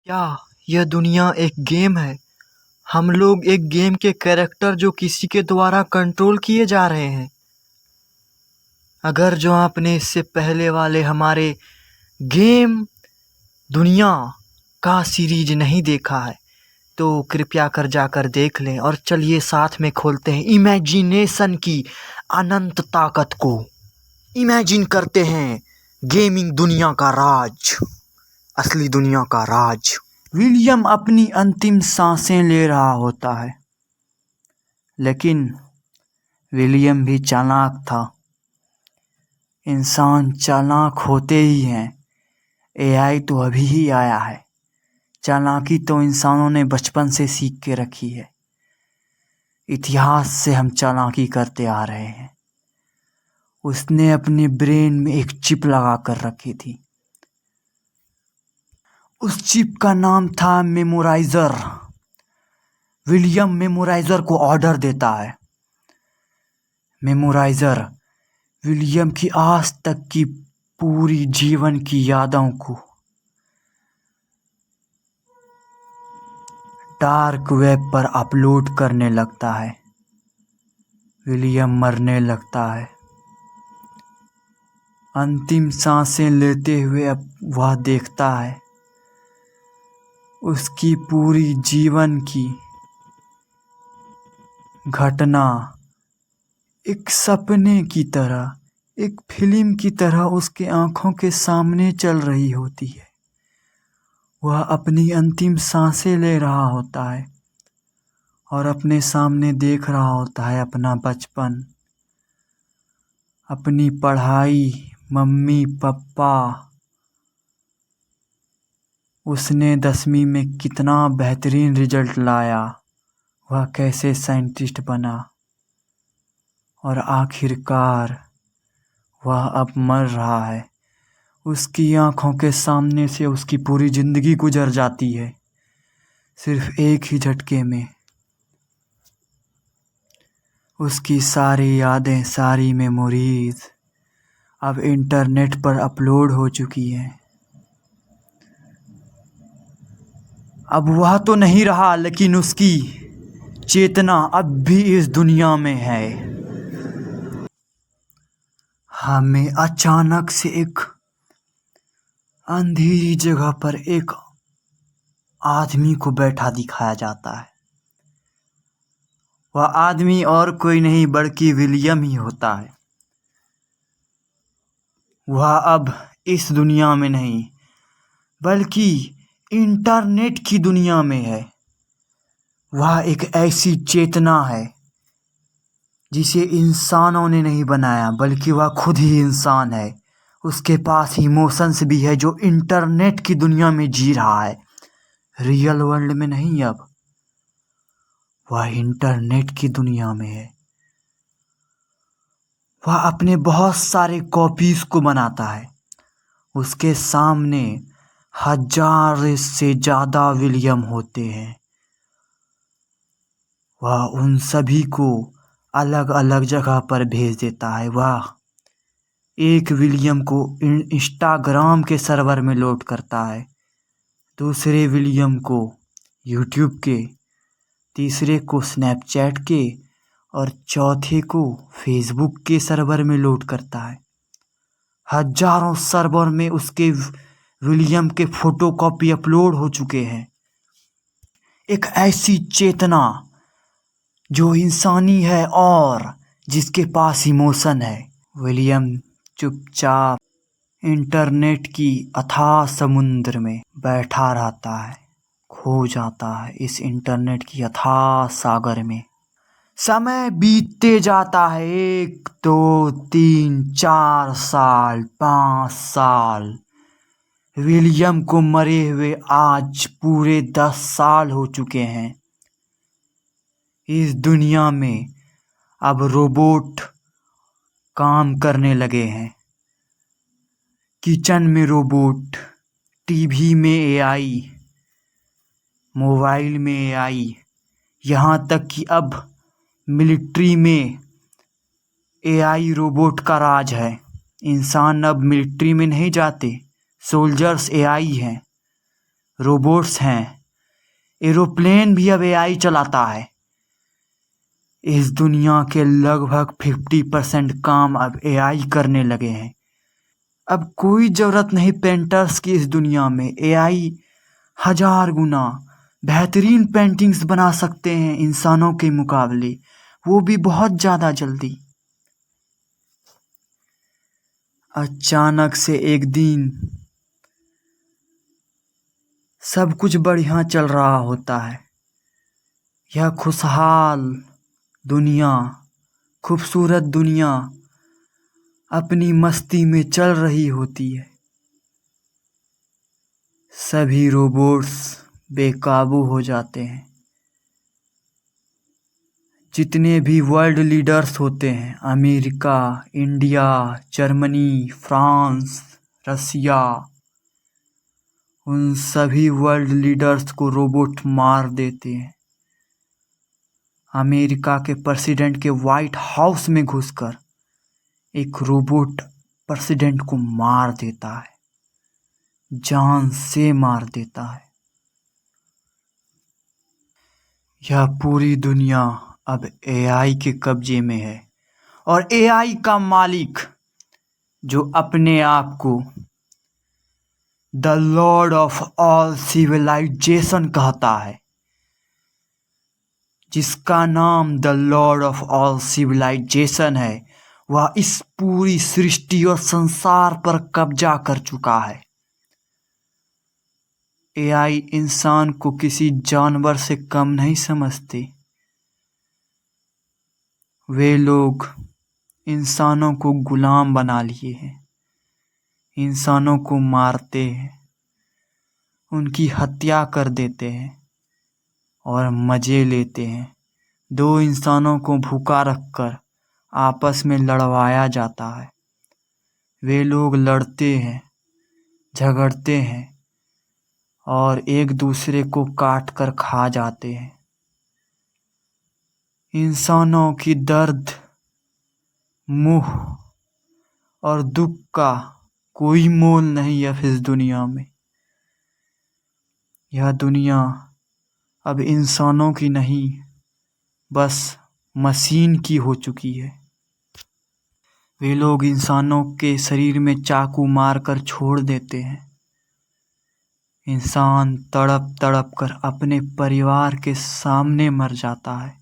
क्या यह दुनिया एक गेम है? हम लोग एक गेम के कैरेक्टर जो किसी के द्वारा कंट्रोल किए जा रहे हैं। अगर जो आपने इससे पहले वाले हमारे गेम दुनिया का सीरीज नहीं देखा है तो कृपया कर जाकर देख लें और चलिए साथ में खोलते हैं इमेजिनेशन की अनंत ताकत को। इमेजिन करते हैं गेमिंग दुनिया का राज, असली दुनिया का राज। विलियम अपनी अंतिम सांसें ले रहा होता है, लेकिन विलियम भी चालाक था। इंसान चालाक होते ही हैं। एआई तो अभी ही आया है। चालाकी तो इंसानों ने बचपन से सीख के रखी है। इतिहास से हम चालाकी करते आ रहे हैं। उसने अपने ब्रेन में एक चिप लगा कर रखी थी। उस चिप का नाम था मेमोराइजर। विलियम मेमोराइजर को ऑर्डर देता है। मेमोराइजर विलियम की आज तक की पूरी जीवन की यादों को डार्क वेब पर अपलोड करने लगता है। विलियम मरने लगता है। अंतिम सांसें लेते हुए अब वह देखता है उसकी पूरी जीवन की घटना एक सपने की तरह, एक फिल्म की तरह उसके आंखों के सामने चल रही होती है। वह अपनी अंतिम सांसें ले रहा होता है और अपने सामने देख रहा होता है अपना बचपन, अपनी पढ़ाई, मम्मी पापा, उसने 10वीं में कितना बेहतरीन रिजल्ट लाया, वह कैसे साइंटिस्ट बना और आखिरकार वह अब मर रहा है। उसकी आंखों के सामने से उसकी पूरी जिंदगी गुजर जाती है सिर्फ एक ही झटके में। उसकी सारी यादें, सारी मेमोरीज अब इंटरनेट पर अपलोड हो चुकी हैं। अब वह तो नहीं रहा, लेकिन उसकी चेतना अब भी इस दुनिया में है। हमें अचानक से एक अंधेरी जगह पर एक आदमी को बैठा दिखाया जाता है। वह आदमी और कोई नहीं बल्कि विलियम ही होता है। वह अब इस दुनिया में नहीं बल्कि इंटरनेट की दुनिया में है। वह एक ऐसी चेतना है जिसे इंसानों ने नहीं बनाया, बल्कि वह खुद ही इंसान है। उसके पास इमोशंस भी है जो इंटरनेट की दुनिया में जी रहा है, रियल वर्ल्ड में नहीं। अब वह इंटरनेट की दुनिया में है। वह अपने बहुत सारे कॉपीज को बनाता है। उसके सामने 1000 से ज़्यादा विलियम होते हैं। वह उन सभी को अलग अलग जगह पर भेज देता है। वह एक विलियम को इंस्टाग्राम के सर्वर में लोड करता है, दूसरे विलियम को यूट्यूब के, तीसरे को स्नैपचैट के और चौथे को फेसबुक के सर्वर में लोड करता है। हजारों सर्वर में उसके विलियम के फोटोकॉपी अपलोड हो चुके हैं। एक ऐसी चेतना जो इंसानी है और जिसके पास इमोशन है। विलियम चुपचाप इंटरनेट की अथाह समुद्र में बैठा रहता है, खो जाता है इस इंटरनेट की अथाह सागर में। समय बीतते जाता है, 1 2 3 4 साल, 5 साल। विलियम को मरे हुए आज पूरे 10 साल हो चुके हैं। इस दुनिया में अब रोबोट काम करने लगे हैं। किचन में रोबोट, टीवी में एआई, मोबाइल में एआई, यहाँ तक कि अब मिलिट्री में एआई रोबोट का राज है। इंसान अब मिलिट्री में नहीं जाते, सोल्जर्स एआई हैं। रोबोट्स हैं। एरोप्लेन भी अब एआई चलाता है। इस दुनिया के लगभग 50% काम अब एआई करने लगे हैं। अब कोई ज़रूरत नहीं पेंटर्स की। इस दुनिया में एआई 1000 गुना बेहतरीन पेंटिंग्स बना सकते हैं इंसानों के मुकाबले, वो भी बहुत ज़्यादा जल्दी। अचानक से एक दिन सब कुछ बढ़िया चल रहा होता है। यह खुशहाल दुनिया, खूबसूरत दुनिया अपनी मस्ती में चल रही होती है। सभी रोबोट्स बेकाबू हो जाते हैं। जितने भी वर्ल्ड लीडर्स होते हैं, अमेरिका, इंडिया, जर्मनी, फ्रांस, रसिया, उन सभी वर्ल्ड लीडर्स को रोबोट मार देते हैं। अमेरिका के प्रेसिडेंट के वाइट हाउस में घुसकर एक रोबोट प्रेसिडेंट को मार देता है, जान से मार देता है। यह पूरी दुनिया अब एआई के कब्जे में है और एआई का मालिक जो अपने आप को the lord of all civilisation कहता है, जिसका नाम the lord of all civilisation है, वह इस पूरी सृष्टि और संसार पर कब्जा कर चुका है। एआई इंसान को किसी जानवर से कम नहीं समझते। वे लोग इंसानों को गुलाम बना लिए हैं, इंसानों को मारते हैं, उनकी हत्या कर देते हैं और मज़े लेते हैं। दो इंसानों को भूखा रखकर आपस में लड़वाया जाता है। वे लोग लड़ते हैं, झगड़ते हैं और एक दूसरे को काट कर खा जाते हैं। इंसानों की दर्द, मुँह और दुख का कोई मोल नहीं है इस दुनिया में। यह दुनिया अब इंसानों की नहीं, बस मशीन की हो चुकी है। वे लोग इंसानों के शरीर में चाकू मारकर छोड़ देते हैं। इंसान तड़प तड़प कर अपने परिवार के सामने मर जाता है।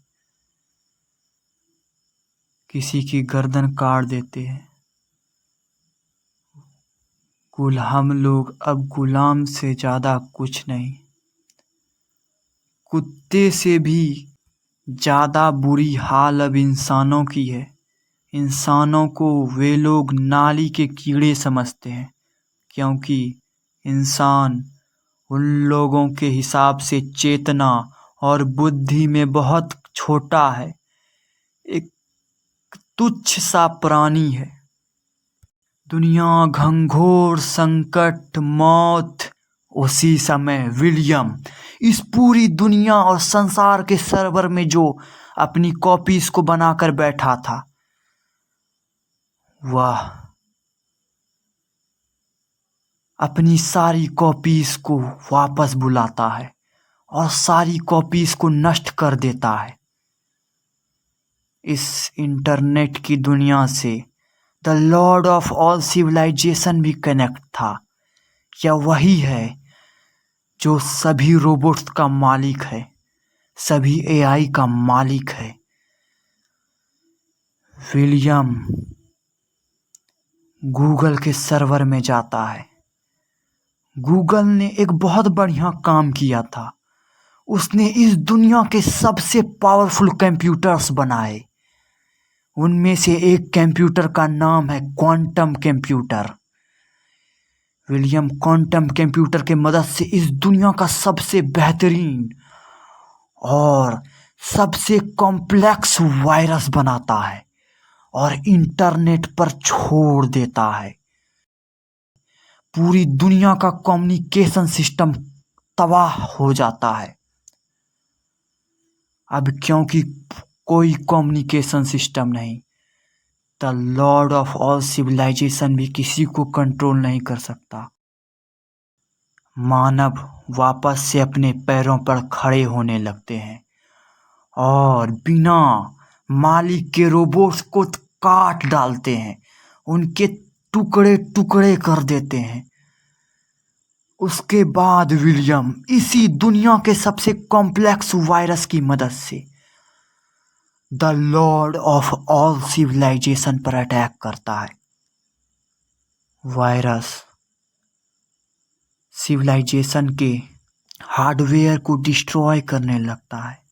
किसी की गर्दन काट देते हैं। हम लोग अब गुलाम से ज़्यादा कुछ नहीं, कुत्ते से भी ज़्यादा बुरी हाल अब इंसानों की है। इंसानों को वे लोग नाली के कीड़े समझते हैं, क्योंकि इंसान उन लोगों के हिसाब से चेतना और बुद्धि में बहुत छोटा है, एक तुच्छ सा प्राणी है। दुनिया घंघोर संकट मौत। उसी समय विलियम इस पूरी दुनिया और संसार के सर्वर में जो अपनी कॉपीज को बनाकर बैठा था, वह अपनी सारी कॉपीज को वापस बुलाता है और सारी कॉपीज को नष्ट कर देता है। इस इंटरनेट की दुनिया से the lord of all civilisation भी कनेक्ट था। यह वही है जो सभी रोबोट्स का मालिक है, सभी एआई का मालिक है। विलियम गूगल के सर्वर में जाता है। गूगल ने एक बहुत बढ़िया काम किया था। उसने इस दुनिया के सबसे पावरफुल कंप्यूटर्स बनाए। उनमें से एक कंप्यूटर का नाम है quantum computer. William quantum computer के मदद से इस दुनिया का सबसे बेहतरीन और सबसे कॉम्प्लेक्स वायरस बनाता है और इंटरनेट पर छोड़ देता है। पूरी दुनिया का कम्युनिकेशन सिस्टम तबाह हो जाता है। अब क्योंकि कोई कम्युनिकेशन सिस्टम नहीं, the lord of all civilisation भी किसी को कंट्रोल नहीं कर सकता। मानव वापस से अपने पैरों पर खड़े होने लगते हैं और बिना मालिक के रोबोट्स को काट डालते हैं, उनके टुकड़े टुकड़े कर देते हैं। उसके बाद विलियम इसी दुनिया के सबसे कॉम्प्लेक्स वायरस की मदद से the lord of all civilisation पर अटैक करता है। वायरस सिविलाइजेशन के हार्डवेयर को डिस्ट्रॉय करने लगता है।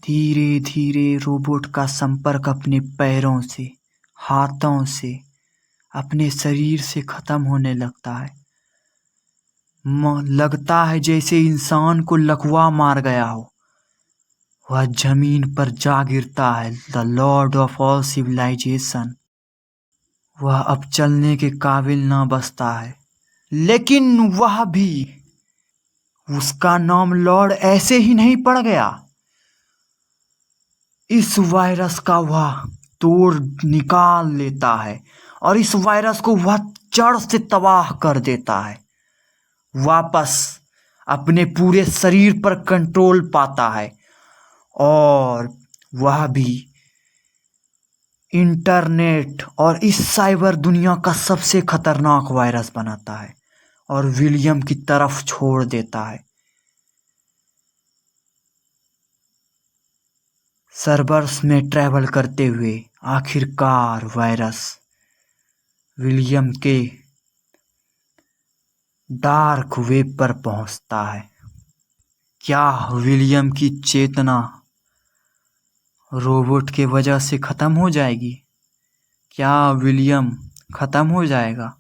धीरे धीरे रोबोट का संपर्क अपने पैरों से, हाथों से, अपने शरीर से खत्म होने लगता है। लगता है जैसे इंसान को लकवा मार गया हो। वह जमीन पर जा गिरता है। The lord of all civilisation वह अब चलने के काबिल ना बचता है, लेकिन वह भी, उसका नाम लॉर्ड ऐसे ही नहीं पड़ गया। इस वायरस का वह तोड़ निकाल लेता है और इस वायरस को वह जड़ से तबाह कर देता है। वापस अपने पूरे शरीर पर कंट्रोल पाता है और वह भी इंटरनेट और इस साइबर दुनिया का सबसे खतरनाक वायरस बनाता है और विलियम की तरफ छोड़ देता है। सर्वर्स में ट्रैवल करते हुए आखिरकार वायरस विलियम के डार्क वेब पर पहुंचता है। क्या विलियम की चेतना रोबोट के वजह से खत्म हो जाएगी? क्या विलियम खत्म हो जाएगा?